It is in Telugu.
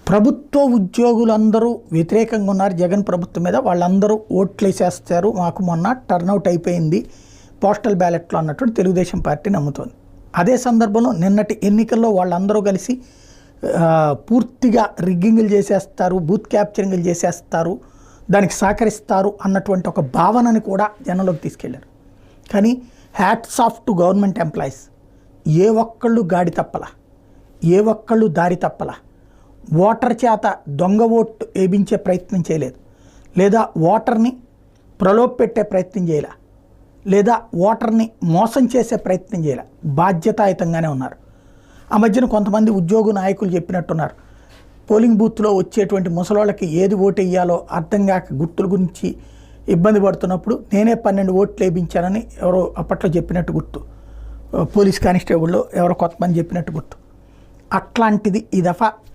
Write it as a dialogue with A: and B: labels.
A: ప్రభుత్వ ఉద్యోగులందరూ వ్యతిరేకంగా ఉన్నారు జగన్ ప్రభుత్వం మీద. వాళ్ళందరూ ఓట్లు వేసేస్తారు, మాకు మొన్న టర్నౌట్ అయిపోయింది పోస్టల్ బ్యాలెట్లో అన్నట్టు తెలుగుదేశం పార్టీ నమ్ముతోంది. అదే సందర్భంలో నిన్నటి ఎన్నికల్లో వాళ్ళందరూ కలిసి పూర్తిగా రిగ్గింగ్లు చేసేస్తారు, బూత్ క్యాప్చరింగ్లు చేసేస్తారు, దానికి సహకరిస్తారు అన్నటువంటి ఒక భావనని కూడా జనంలోకి తీసుకెళ్లారు. కానీ hats off to government employees. ఏ ఒక్కళ్ళు గాడి తప్పల, ఏ ఒక్కళ్ళు దారి తప్పల, ఓటర్ చేత దొంగ ఓటు వేయించే ప్రయత్నం చేయలేదు, లేదా ఓటర్ని ప్రలోభ పెట్టే ప్రయత్నం చేయలే, లేదా ఓటర్ని మోసం చేసే ప్రయత్నం చేయలే. బాధ్యతాయుతంగానే ఉన్నారు. ఆ మధ్యన కొంతమంది ఉద్యోగ నాయకులు చెప్పినట్టున్నారు, పోలింగ్ బూత్లో వచ్చేటువంటి ముసలోళ్ళకి ఏది ఓటు వేయాలో అర్థం కాక గుర్తుల గురించి ఇబ్బంది పడుతున్నప్పుడు నేనే 12 ఓట్లు వేయించానని ఎవరో అప్పట్లో చెప్పినట్టు గుర్తు, పోలీస్ కానిస్టేబుల్లో ఎవరో కొంతమంది చెప్పినట్టు గుర్తు. అట్లాంటిది ఈ దఫా